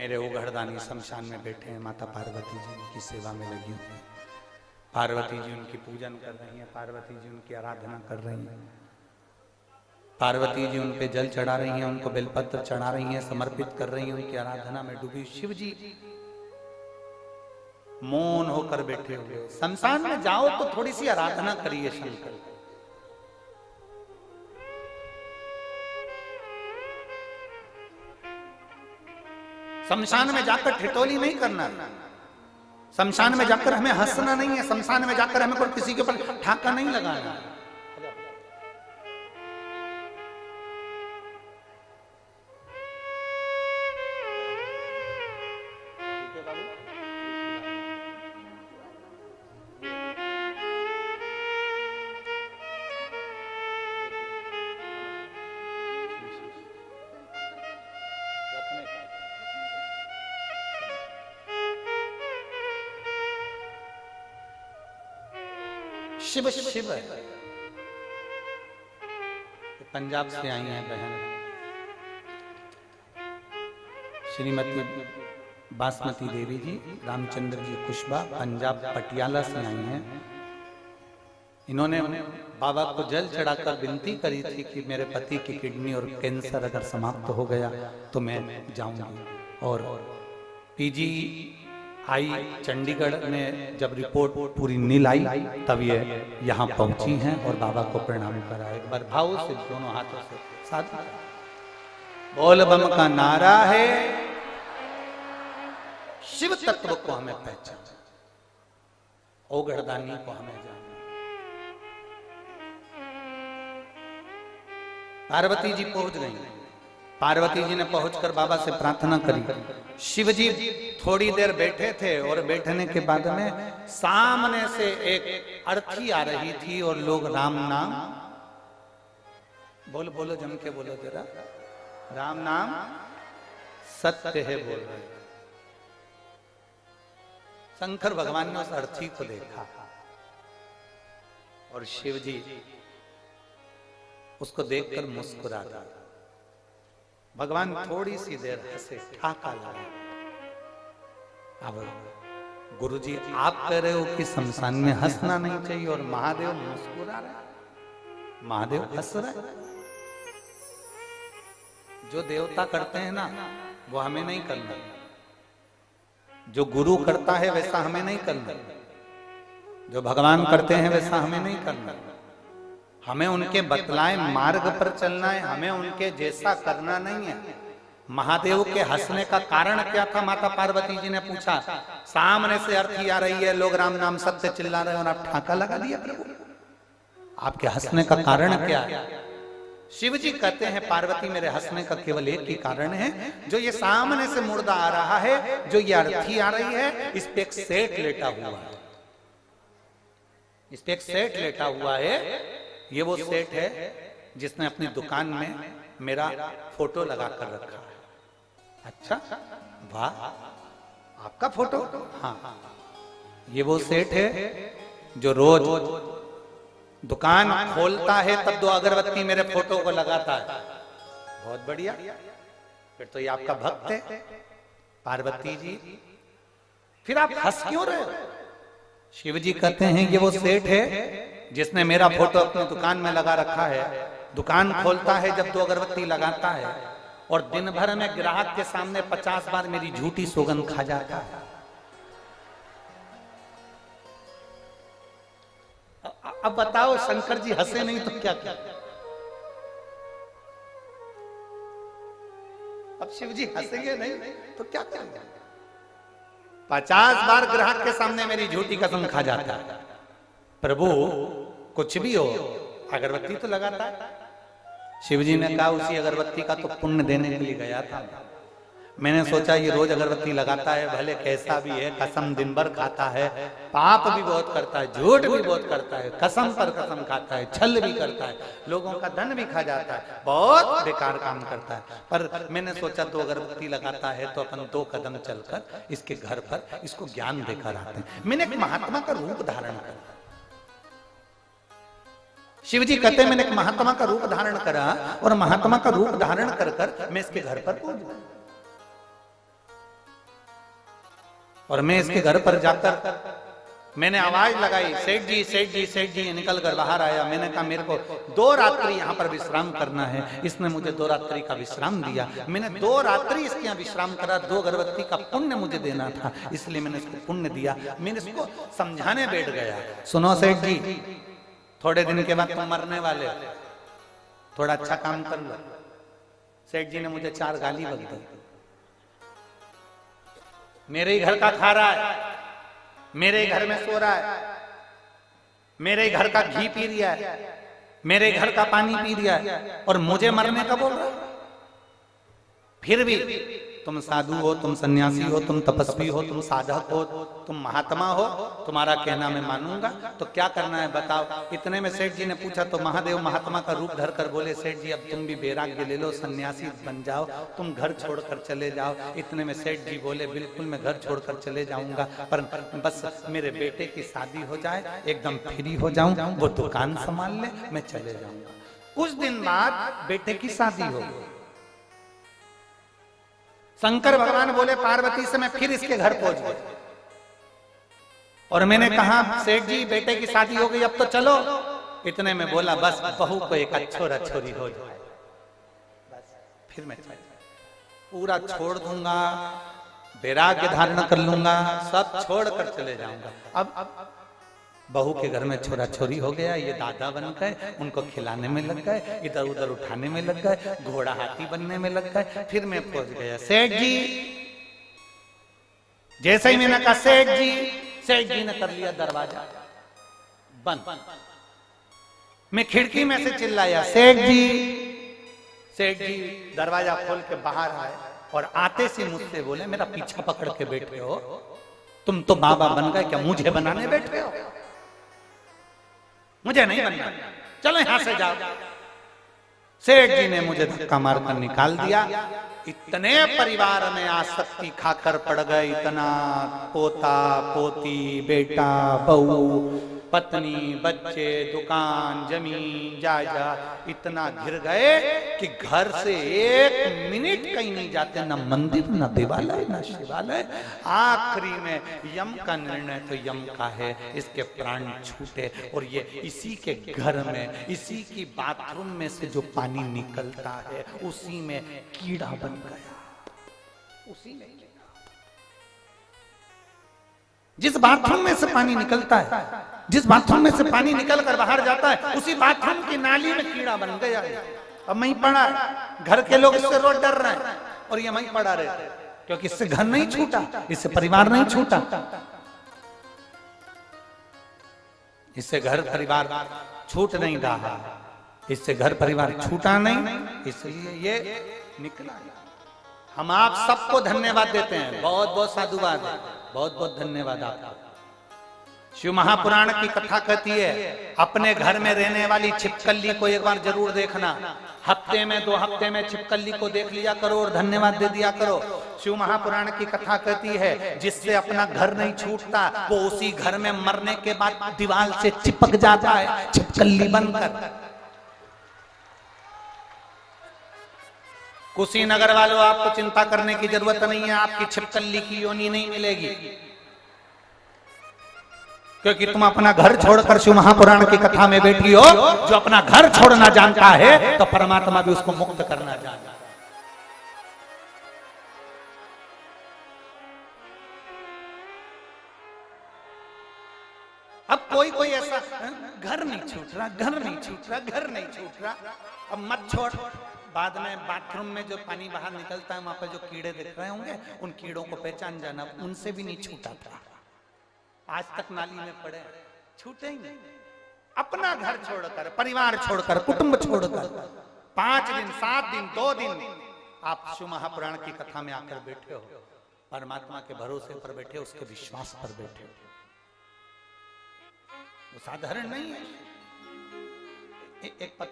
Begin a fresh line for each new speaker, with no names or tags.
मेरे ओघड़दानी शमशान में बैठे हैं, माता पार्वती जी उनकी सेवा में लगी हुई हैं। पार्वती जी उनकी पूजन कर रही हैं, पार्वती जी उनकी आराधना कर रही हैं, पार्वती जी उन पे जल चढ़ा रही हैं, उनको बेलपत्र चढ़ा रही हैं, समर्पित कर रही हैं, उनकी आराधना में डूबी। शिव जी मौन होकर बैठे हुए। शमशान में जाओ तो थोड़ी सी आराधना करिए शंकर। शमशान में जाकर ठिठोली नहीं करना, शमशान में जाकर हमें हंसना नहीं है, शमशान में जाकर हमें कोई किसी के ऊपर ठाका नहीं लगाना। शिव शिव पंजाब से आई हैं बहन श्रीमती बासमती देवी जी, रामचंद्र जी कुशबा, पंजाब पटियाला से आई हैं। इन्होंने बाबा को जल चढ़ाकर विनती करी थी कि मेरे पति की किडनी और कैंसर अगर समाप्त हो गया तो मैं जाऊंगी। और पीजी आई चंडीगढ़ में जब रिपोर्ट पूरी नील आई तब ये यहाँ पहुंची हैं और बाबा को प्रणाम करा। एक बार भाव से दोनों हाथों से साथ बोल बम का नारा है, शिव तत्व को हमें पहचान, ओघड़दानी को हमें जाना। पार्वती जी पहुंच गई। पार्वती जी ने पहुंचकर बाबा से प्रार्थना करी। शिव जी थोड़ी देर बैठे थे और बैठने के बाद में सामने से एक अर्थी आ रही थी और लोग राम नाम बोलो बोलो जम के बोलो जरा, राम नाम सत्य है बोल रहे। शंकर भगवान ने उस अर्थी को देखा और शिव जी उसको देखकर मुस्कुरा दिया। भगवान थोड़ी सी देर हंसे, ठाका लगा। अब गुरुजी आप कह रहे हो कि शमशान में हंसना नहीं चाहिए और महादेव मुस्कुरा रहे, महादेव हंस रहे। जो देवता करते हैं ना वो हमें नहीं करना, जो गुरु करता है वैसा हमें नहीं करना, जो भगवान करते हैं वैसा हमें नहीं करना। हमें उनके बतलाए मार्ग पर चलना है, हमें उनके जैसा करना नहीं है। महादेव के हंसने का कारण क्या था? माता पार्वती जी ने पूछा। सामने से अर्थी आ रही है, लोग राम नाम सत्य चिल्ला रहे हैं और आप ठाका लगा दिया प्रभु। आपके हंसने का कारण क्या है? शिव जी कहते हैं पार्वती मेरे हंसने का केवल एक ही कारण है, जो ये सामने से मुर्दा आ रहा है, जो ये अर्थी आ रही है, इस पे एक सेठ लेटा हुआ है, इस पे एक सेठ लेटा हुआ है। ये वो सेठ है जिसने अपनी दुकान में मेरा फोटो लगा कर रखा है। अच्छा वाह, आपका फोटो? हाँ, ये वो सेठ है जो रोज दुकान खोलता है तब 2 अगरबत्ती मेरे फोटो को लगाता है। बहुत बढ़िया, फिर तो ये आपका भक्त है पार्वती जी। फिर आप हंस क्यों रहे हो? शिव जी कहते हैं ये वो सेठ है जिसने मेरा फोटो अपनी दुकान में लगा रखा है। दुकान खोलता है जब 2 अगरबत्ती लगाता है और दिन भर में ग्राहक के सामने 50 बार मेरी झूठी सौगंध खा जाता है। अब बताओ शंकर जी हंसे नहीं तो क्या क्या? अब शिव जी हंसेंगे नहीं तो क्या क्या? 50 बार ग्राहक के सामने मेरी झूठी कसम खा जाता है। प्रभु कुछ भी हो अगरबत्ती तो लगाता है। शिव जी ने कहा उसी अगरबत्ती का तो पुण्य देने के लिए गया था। मैंने सोचा ये रोज अगरबत्ती लगाता है, भले कैसा भी है, कसम दिन भर खाता है, पाप भी बहुत करता है, झूठ भी बहुत करता है, कसम पर कसम खाता है, छल भी करता है, लोगों का धन भी खा जाता है, बहुत बेकार काम करता है। पर मैंने सोचा 2 अगरबत्ती लगाता है तो अपन 2 कदम चलकर इसके घर पर इसको ज्ञान देकर आते हैं। मैंने एक महात्मा का रूप धारण करा। शिव जी कहते हैं मैंने एक महात्मा का रूप धारण करा और महात्मा का रूप धारण कर मैं इसके घर पर पहुंच गया। और मैं इसके घर पर जाकर मैंने आवाज लगाई, सेठ जी सेठ जी सेठ जी। निकल कर बाहर आया। मैंने कहा मेरे को 2 रात्रि यहाँ पर विश्राम करना है। इसने मुझे 2 रात्रि का विश्राम दिया। मैंने 2 रात्रि इसके यहाँ विश्राम करा। 2 अगरबत्ती का पुण्य मुझे देना था, इसलिए मैंने इसको पुण्य दिया। मैंने इसको समझाने बैठ गया, सुनो सेठ जी, थोड़े दिन के बाद तुम मरने वाले, थोड़ा अच्छा काम कर लो। सेठ जी ने मुझे 4 गाली बक दी। मेरे ही घर का खा रहा है, मेरे घर में सो रहा है, मेरे घर का घी पी रहा है, मेरे घर का पानी पी रहा है, और मुझे मरने का बोल रहा है। फिर भी तुम साधु हो, तुम सन्यासी हो, तुम तपस्वी हो, तुम साधक हो, तुम महात्मा हो, तुम्हारा कहना मैं मानूंगा। तो क्या करना है बताओ। इतने में सेठ जी ने पूछा तो महादेव महात्मा का रूप धरकर बोले, सेठ जी अब तुम भी वैराग्य ले लो, सन्यासी बन जाओ, तुम घर छोड़कर चले जाओ। इतने में सेठ जी बोले, बिल्कुल मैं घर छोड़कर चले जाऊंगा, पर बस मेरे बेटे की शादी हो जाए, एकदम फ्री हो जाऊं, वो दुकान संभाल ले, मैं चले जाऊंगा। कुछ दिन बाद बेटे की शादी हो गई। शंकर भगवान बोले पार्वती से मैं फिर इसके घर पहुंच गए और मैंने कहा, सेठ जी बेटे की शादी हो गई, अब तो चलो। इतने में बोला, बस बहू को एक छोरा छोरी हो जाए, बस फिर मैं पूरा छोड़ दूंगा, वैराग्य धारण कर लूंगा, सब छोड़ कर चले जाऊंगा। अब बहू के घर में छोरा छोरी हो गया, ये दादा बन गए, उनको खिलाने में लग गए, इधर उधर उठाने में लग गए, घोड़ा हाथी बनने में लग गए। फिर मैं पहुंच गया, सेठ जी। जैसे ही मैंने कहा सेठ जी, सेठ जी ने कर लिया दरवाजा बंद। मैं खिड़की में से चिल्लाया, सेठ जी। सेठ जी दरवाजा खोल के बाहर आए और आते से मुझसे बोले, मेरा पीछा पकड़ के बैठे हो, तुम तो बाबा बन गए, क्या मुझे बनाने बैठे हो? मुझे नहीं बनना, चलो यहां से जाओ। सेठ जी ने मुझे धक्का मारकर निकाल दिया। इतने परिवार में आसक्ति खाकर पड़ गए, इतना पोता पोती, बेटा बहू, पत्नी, बच्चे, दुकान, जमीन जायदाद, इतना घिर गए कि घर से 1 मिनट कहीं नहीं जाते, ना मंदिर, ना देवालय, ना शिवालय। आखिरी में यम का निर्णय तो यम का है, इसके प्राण छूटे। और ये इसी के घर में, इसी की बाथरूम में से जो पानी निकलता है, उसी में कीड़ा बन गया, उसी में। जिस बाथरूम में से पानी निकलता है, जिस बाथरूम में से पानी निकल कर बाहर जाता है, उसी बाथरूम की नाली में कीड़ा बन गया है। अब वहीं पड़ा है, घर के लोग इससे रोज डर रहे हैं और ये वहीं पड़ा रहता है, क्योंकि इससे घर नहीं छूटा, इससे परिवार नहीं छूटा, इससे घर परिवार छूट नहीं रहा, इससे घर परिवार छूटा नहीं, इसलिए ये निकला। हम आप सबको धन्यवाद देते हैं, बहुत बहुत साधुवाद है, बहुत बहुत धन्यवाद आपका। शिव महापुराण की कथा कहती है, अपने घर में रहने वाली छिपकली को एक बार जरूर देखना। हफ्ते में 2 हफ्ते में छिपकली को देख लिया करो और धन्यवाद दे दिया करो। शिव महापुराण की कथा कहती है, जिससे अपना घर नहीं छूटता, वो उसी घर में मरने के बाद दीवार से चिपक जाता है छिपकली बनकर। कुशीनगर वालों, आपको चिंता करने की जरूरत नहीं है, आपकी छिपकली की योनि नहीं मिलेगी, क्योंकि तुम अपना घर छोड़कर शिव महापुराण की कथा में बैठी हो। जो अपना घर छोड़ना जानता है तो परमात्मा भी उसको मुक्त करना जानता है। अब कोई कोई ऐसा, घर नहीं छूट रहा, घर नहीं छूट रहा, घर नहीं छूट रहा, अब मत छोड़। बाद में बाथरूम में जो पानी बाहर निकलता है, वहां पर जो कीड़े दिख रहे होंगे, उन कीड़ों को पहचान जाना, उनसे भी नहीं छूटा था। आज तक नाली में पड़े, छूटे ही नहीं। अपना घर छोड़कर, परिवार छोड़कर, कुटुंब छोड़कर 5 दिन, 7 दिन, 2 दिन आप शिव महापुराण की कथा में आकर बैठे हो, परमात्मा के भरोसे पर बैठे, उसके विश्वास पर बैठे हो। वो साधारण नहीं है। एक पत्र